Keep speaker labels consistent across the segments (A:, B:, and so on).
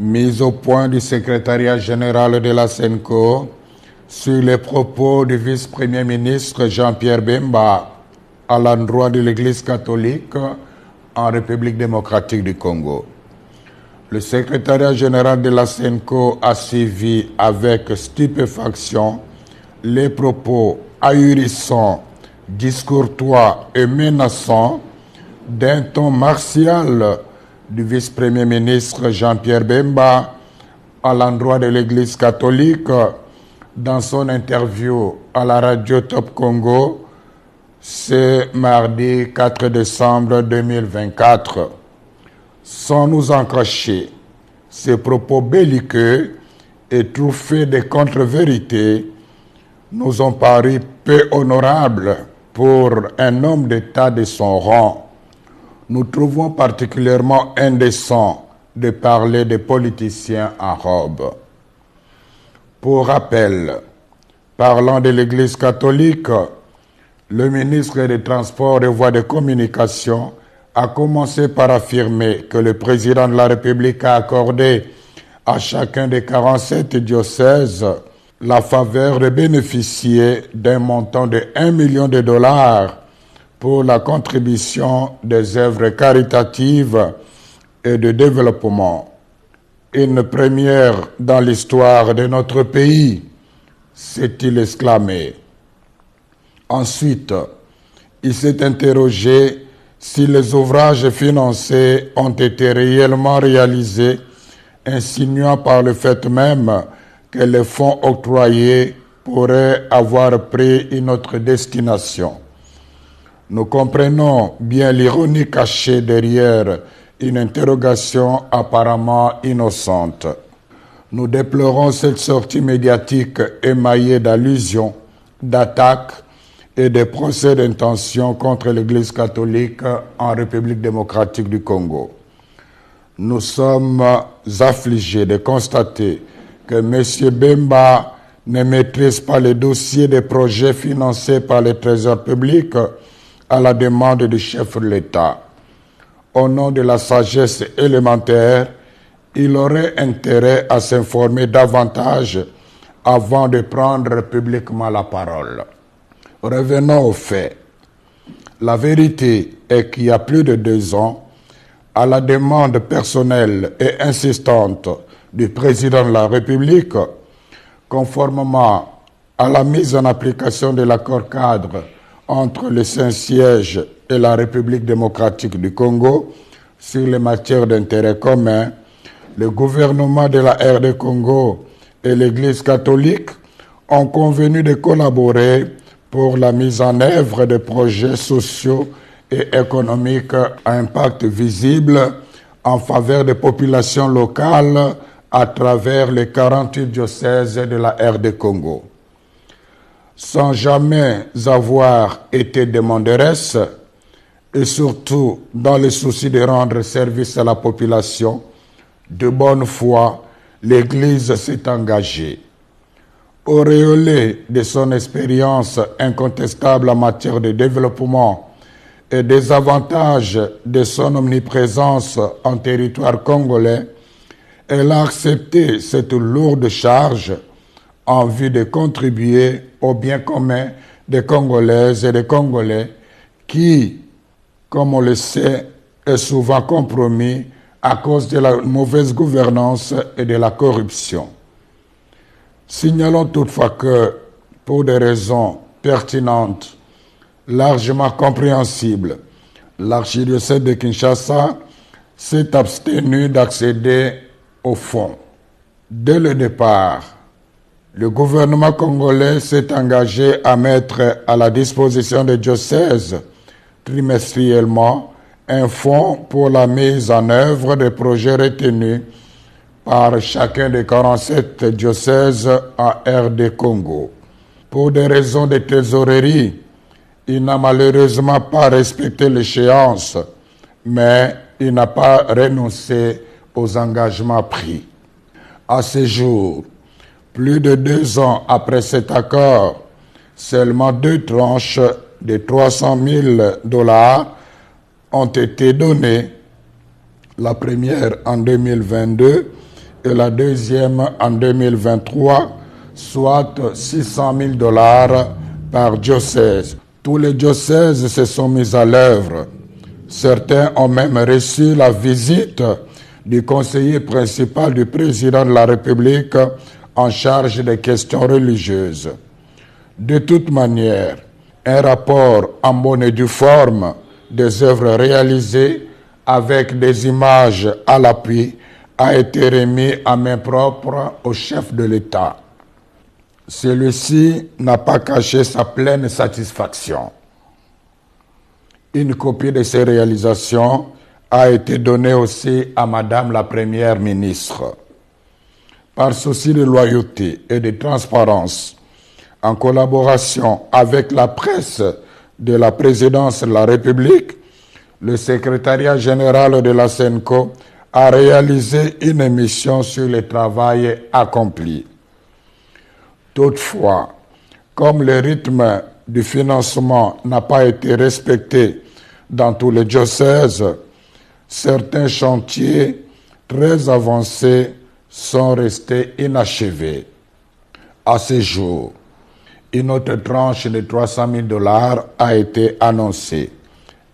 A: Mise au point du secrétariat général de la SENCO sur les propos du vice-premier ministre Jean-Pierre Bemba à l'endroit de l'Église catholique en République démocratique du Congo. Le secrétariat général de la SENCO a suivi avec stupéfaction les propos ahurissants, discourtois et menaçants d'un ton martial du vice-premier ministre Jean-Pierre Bemba à l'endroit de l'Église catholique dans son interview à la radio Top Congo ce mardi 4 décembre 2024. Sans nous en cacher, ces propos belliqueux et truffés de contre-vérités nous ont paru peu honorables pour un homme d'État de son rang. Nous trouvons particulièrement indécent de parler des politiciens en robe. Pour rappel, parlant de l'Église catholique, le ministre des Transports et Voies de Communication a commencé par affirmer que le président de la République a accordé à chacun des 47 diocèses la faveur de bénéficier d'un montant de 1 million de dollars pour la contribution des œuvres caritatives et de développement. Une première dans l'histoire de notre pays, s'est-il exclamé. Ensuite, il s'est interrogé si les ouvrages financés ont été réellement réalisés, insinuant par le fait même que les fonds octroyés pourraient avoir pris une autre destination. Nous comprenons bien l'ironie cachée derrière une interrogation apparemment innocente. Nous déplorons cette sortie médiatique émaillée d'allusions, d'attaques et de procès d'intention contre l'Église catholique en République démocratique du Congo. Nous sommes affligés de constater que M. Bemba ne maîtrise pas les dossiers des projets financés par le Trésor public à la demande du chef de l'État. Au nom de la sagesse élémentaire, il aurait intérêt à s'informer davantage avant de prendre publiquement la parole. Revenons aux faits. La vérité est qu'il y a plus de 2 ans, à la demande personnelle et insistante du président de la République, conformément à la mise en application de l'accord cadre entre le Saint-Siège et la République démocratique du Congo sur les matières d'intérêt commun, le gouvernement de la RD Congo et l'Église catholique ont convenu de collaborer pour la mise en œuvre de projets sociaux et économiques à impact visible en faveur des populations locales à travers les 48 diocèses de la RD Congo. Sans jamais avoir été demanderesse, et surtout dans le souci de rendre service à la population, de bonne foi, l'Église s'est engagée. Auréolée de son expérience incontestable en matière de développement et des avantages de son omniprésence en territoire congolais, elle a accepté cette lourde charge en vue de contribuer au bien commun des Congolaises et des Congolais qui, comme on le sait, est souvent compromis à cause de la mauvaise gouvernance et de la corruption. Signalons toutefois que, pour des raisons pertinentes, largement compréhensibles, l'archidiocèse de Kinshasa s'est abstenu d'accéder au fonds. Dès le départ, le gouvernement congolais s'est engagé à mettre à la disposition des diocèses trimestriellement un fonds pour la mise en œuvre des projets retenus par chacun des 47 diocèses en RD Congo. Pour des raisons de trésorerie, il n'a malheureusement pas respecté l'échéance, mais il n'a pas renoncé aux engagements pris. À ce jour, plus de 2 ans après cet accord, seulement 2 tranches de 300 000 dollars ont été données, la première en 2022 et la deuxième en 2023, soit $600,000 par diocèse. Tous les diocèses se sont mis à l'œuvre. Certains ont même reçu la visite du conseiller principal du président de la République en charge des questions religieuses. De toute manière, un rapport en bonne et due forme des œuvres réalisées avec des images à l'appui a été remis à main propre au chef de l'État. Celui-ci n'a pas caché sa pleine satisfaction. Une copie de ces réalisations a été donnée aussi à Madame la Première ministre. Par souci de loyauté et de transparence, en collaboration avec la presse de la présidence de la République, le secrétariat général de la SENCO a réalisé une émission sur le travail accompli. Toutefois, comme le rythme du financement n'a pas été respecté dans tous les diocèses, certains chantiers très avancés sont restés inachevés. À ce jour, une autre tranche de $300,000 a été annoncée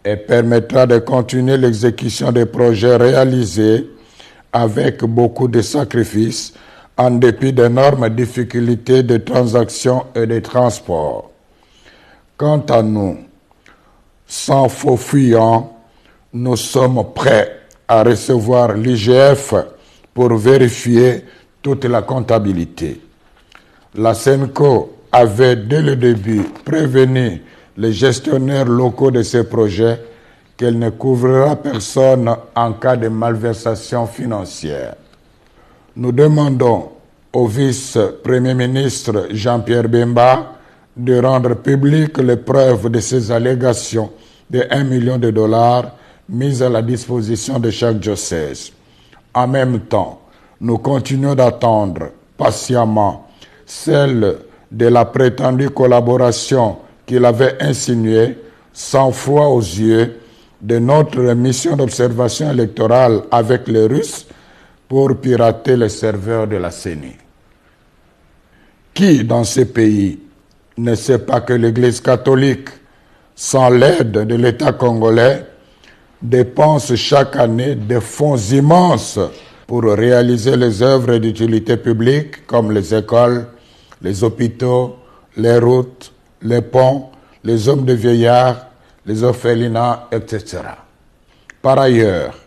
A: et permettra de continuer l'exécution des projets réalisés avec beaucoup de sacrifices en dépit d'énormes difficultés de transaction et de transport. Quant à nous, sans faux fuyant, nous sommes prêts à recevoir l'IGF pour vérifier toute la comptabilité. La SENCO avait dès le début prévenu les gestionnaires locaux de ces projets qu'elle ne couvrira personne en cas de malversation financière. Nous demandons au vice-premier ministre Jean-Pierre Bemba de rendre publiques les preuves de ces allégations de $1 million mises à la disposition de chaque diocèse. En même temps, nous continuons d'attendre patiemment celle de la prétendue collaboration qu'il avait insinuée, sans foi aux yeux, de notre mission d'observation électorale avec les Russes pour pirater les serveurs de la CENI. Qui dans ce pays ne sait pas que l'Église catholique, sans l'aide de l'État congolais, dépense chaque année des fonds immenses pour réaliser les œuvres d'utilité publique comme les écoles, les hôpitaux, les routes, les ponts, les hommes de vieillards, les orphelinats, etc. Par ailleurs,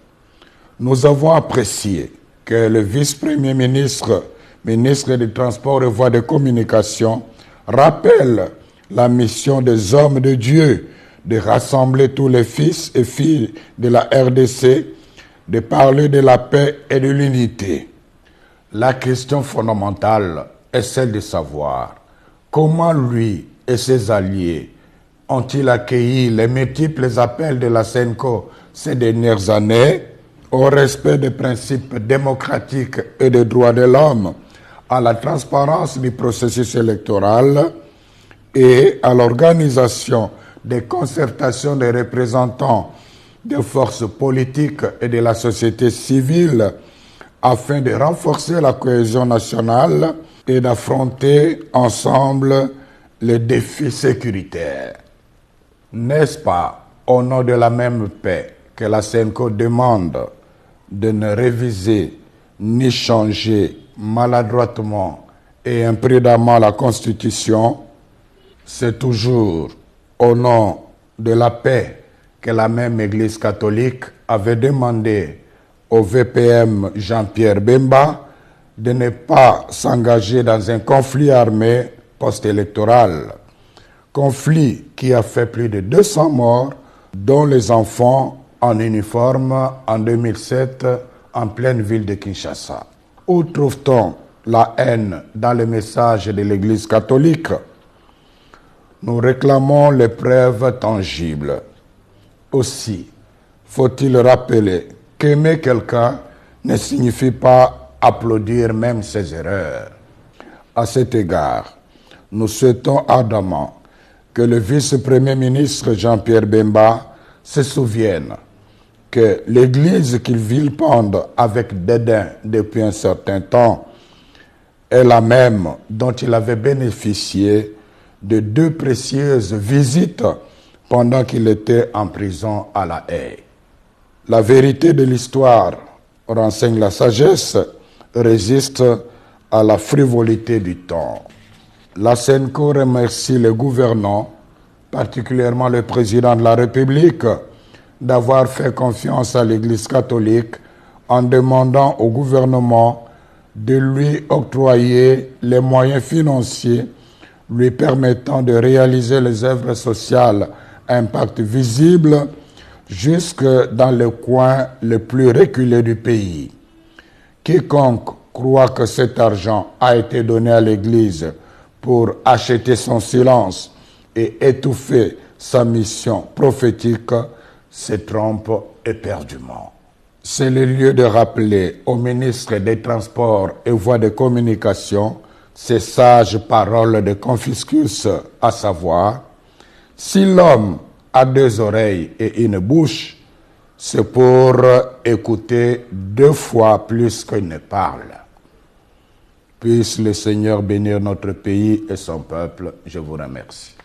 A: nous avons apprécié que le vice-premier ministre, ministre des Transports et Voies de Communication, rappelle la mission des hommes de Dieu de rassembler tous les fils et filles de la RDC, de parler de la paix et de l'unité. La question fondamentale est celle de savoir comment lui et ses alliés ont-ils accueilli les multiples appels de la SENCO ces dernières années au respect des principes démocratiques et des droits de l'homme, à la transparence du processus électoral et à l'organisation des concertations des représentants des forces politiques et de la société civile afin de renforcer la cohésion nationale et d'affronter ensemble les défis sécuritaires. N'est-ce pas au nom de la même paix que la SENCO demande de ne réviser ni changer maladroitement et imprudemment la Constitution? C'est toujours au nom de la paix que la même Église catholique avait demandé au VPM Jean-Pierre Bemba de ne pas s'engager dans un conflit armé post-électoral. Conflit qui a fait plus de 200 morts, dont les enfants en uniforme en 2007 en pleine ville de Kinshasa. Où trouve-t-on la haine dans les messages de l'Église catholique? Nous réclamons les preuves tangibles. Aussi, faut-il rappeler qu'aimer quelqu'un ne signifie pas applaudir même ses erreurs. À cet égard, nous souhaitons ardemment que le vice-premier ministre Jean-Pierre Bemba se souvienne que l'Église qu'il vilipende avec dédain depuis un certain temps est la même dont il avait bénéficié de 2 précieuses visites pendant qu'il était en prison à La Haye. La vérité de l'histoire renseigne la sagesse, résiste à la frivolité du temps. La SENCO remercie les gouvernants, particulièrement le président de la République, d'avoir fait confiance à l'Église catholique en demandant au gouvernement de lui octroyer les moyens financiers lui permettant de réaliser les œuvres sociales à impact visible jusque dans les coins les plus reculés du pays. Quiconque croit que cet argent a été donné à l'Église pour acheter son silence et étouffer sa mission prophétique se trompe éperdument. C'est le lieu de rappeler au ministre des Transports et Voies de Communication ces sages paroles de Confucius, à savoir, si l'homme a 2 oreilles et une bouche, c'est pour écouter 2 fois plus qu'il ne parle. Puisse le Seigneur bénir notre pays et son peuple. Je vous remercie.